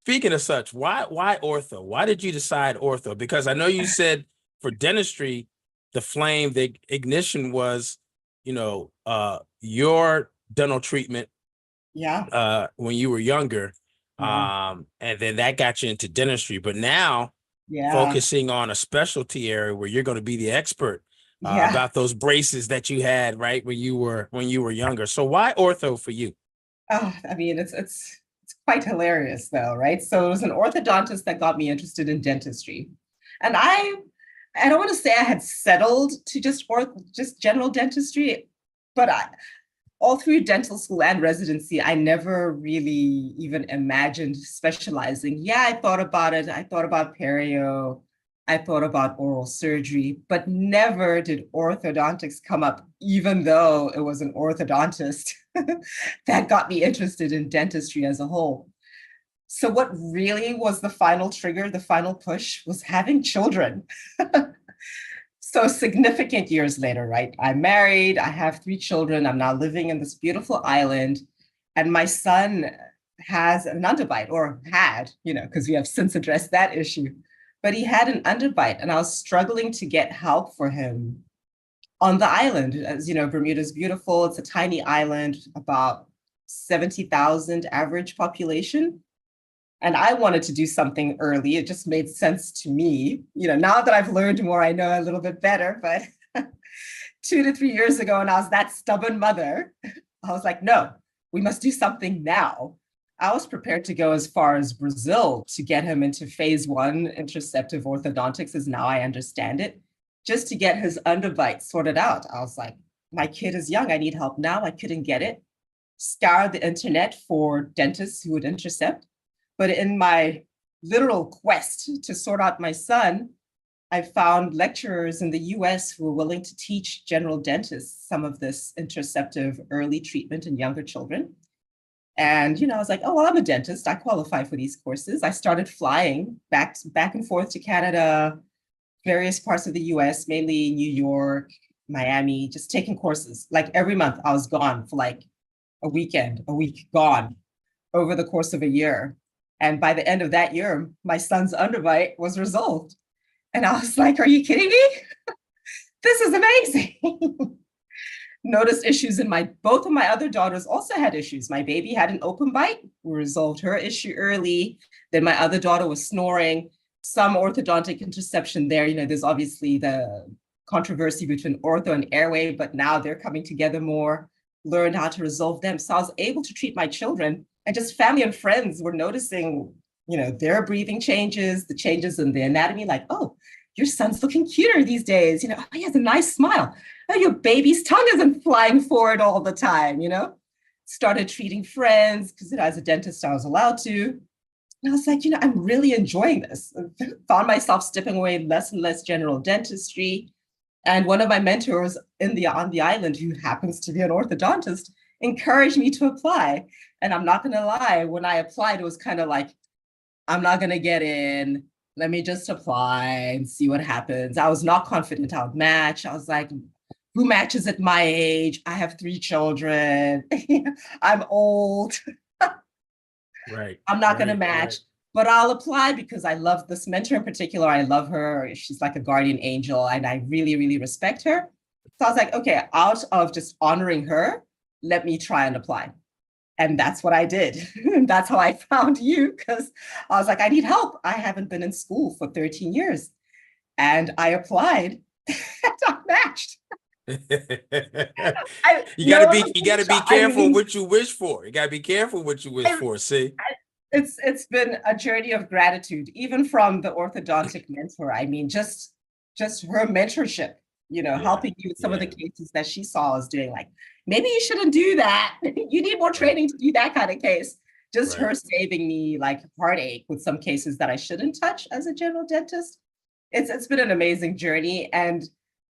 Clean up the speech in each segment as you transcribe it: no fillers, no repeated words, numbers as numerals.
speaking of such, why ortho? Why did you decide ortho? Because I know you said for dentistry, the flame, the ignition was, your dental treatment Yeah, when you were younger. yeah, And then that got you into dentistry. But now yeah, focusing on a specialty area where you're going to be the expert yeah. about those braces that you had right when you were younger. So why ortho for you? Oh, I mean, it's quite hilarious though, right? So it was an orthodontist that got me interested in dentistry, and I don't want to say I had settled to just general dentistry, but all through dental school and residency, I never really even imagined specializing. Yeah, I thought about it. I thought about perio. I thought about oral surgery, but never did orthodontics come up, even though it was an orthodontist that got me interested in dentistry as a whole. So, what really was the final trigger, the final push, was having children. So significant years later, right? I'm married, I have three children, I'm now living in this beautiful island, and my son has an underbite, or had, because we have since addressed that issue. But he had an underbite, and I was struggling to get help for him on the island. As you know, Bermuda's beautiful, it's a tiny island, about 70,000 average population. And I wanted to do something early. It just made sense to me. Now that I've learned more, I know a little bit better. But 2 to 3 years ago, and I was that stubborn mother, I was like, no, we must do something now. I was prepared to go as far as Brazil to get him into phase one interceptive orthodontics, as now I understand it, just to get his underbite sorted out. I was like, my kid is young. I need help now. I couldn't get it. Scoured the internet for dentists who would intercept. But in my literal quest to sort out my son, I found lecturers in the US who were willing to teach general dentists some of this interceptive early treatment in younger children. And I was like, oh, well, I'm a dentist. I qualify for these courses. I started flying back and forth to Canada, various parts of the US, mainly New York, Miami, just taking courses. Like every month, I was gone for like a weekend, a week gone over the course of a year. And by the end of that year, my son's underbite was resolved. And I was like, are you kidding me? This is amazing. Noticed issues in both of my other daughters also had issues. My baby had an open bite. We resolved her issue early. Then my other daughter was snoring. Some orthodontic interception there. There's obviously the controversy between ortho and airway, but now they're coming together more, learned how to resolve them. So I was able to treat my children, and just family and friends were noticing, their breathing changes, the changes in the anatomy, like, oh, your son's looking cuter these days. Oh, he has a nice smile. Oh, your baby's tongue isn't flying forward all the time, Started treating friends because as a dentist, I was allowed to. And I was like, I'm really enjoying this. Found myself stepping away less and less general dentistry. And one of my mentors on the island, who happens to be an orthodontist, encouraged me to apply. And I'm not going to lie, when I applied, it was kind of like, I'm not going to get in. Let me just apply and see what happens. I was not confident I would match. I was like, who matches at my age? I have three children. I'm old. Right, I'm not going to right, match, right. but I'll apply because I love this mentor in particular. I love her. She's like a guardian angel, and I really, really respect her. So I was like, okay, out of just honoring her, let me try and apply. And that's what I did. That's how I found you, because I was like, I need help. I haven't been in school for 13 years. And I applied and I matched. You gotta It be was you really gotta be shocking. I careful mean, what you wish for. You gotta be careful what you wish I, for. See? it's been a journey of gratitude, even from the orthodontic mentor. I mean, just her mentorship, Yeah, helping you with some of the yeah, cases that she saw us doing. Like, maybe you shouldn't do that. You need more right, training to do that kind of case. Just right. her saving me like heartache with some cases that I shouldn't touch as a general dentist. It's been an amazing journey. And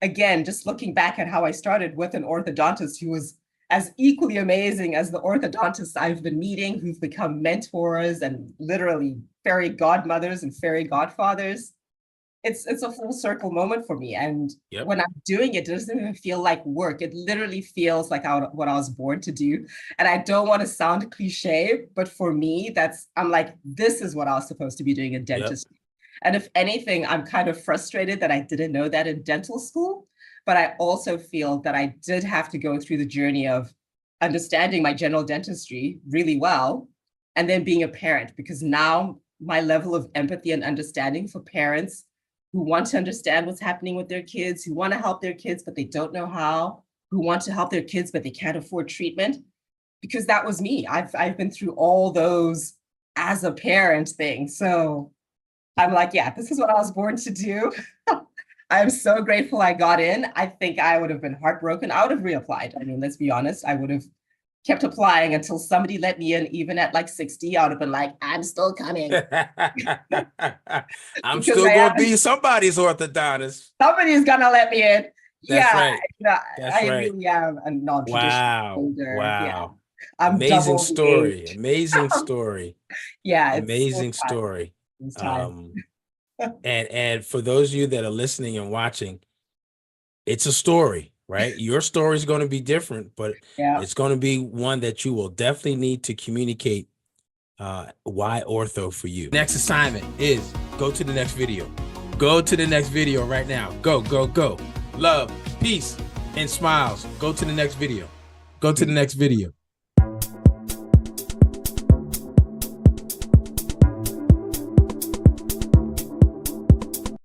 again, just looking back at how I started with an orthodontist who was as equally amazing as the orthodontists I've been meeting, who've become mentors and literally fairy godmothers and fairy godfathers. it's a full circle moment for me. And Yep. when I'm doing it, it doesn't even feel like work. It literally feels like what I was born to do. And I don't want to sound cliche, but for me, I'm like, this is what I was supposed to be doing in dentistry. And if anything, I'm kind of frustrated that I didn't know that in dental school. But I also feel that I did have to go through the journey of understanding my general dentistry really well, and then being a parent, because now my level of empathy and understanding for parents who want to understand what's happening with their kids, who want to help their kids, but they don't know how, who want to help their kids, but they can't afford treatment, because that was me. I've been through all those as a parent thing. So I'm like, yeah, this is what I was born to do. I'm so grateful I got in. I think I would have been heartbroken. I would have reapplied. I mean, let's be honest. I would have kept applying until somebody let me in. Even at like 60, I would have been like, I'm still coming. I'm still going to be somebody's orthodontist. Somebody's going to let me in. That's yeah, right. That's I right. really am a non-traditional Wow. older. Wow. Yeah. I'm amazing story. Age. Amazing story. Yeah. Amazing story. And for those of you that are listening and watching, it's a story, right? Your story is going to be different, but it's going to be one that you will definitely need to communicate why ortho for you. Next assignment is go to the next video. Go to the next video right now. Go, go, go. Love, peace, and smiles. Go to the next video. Go to the next video.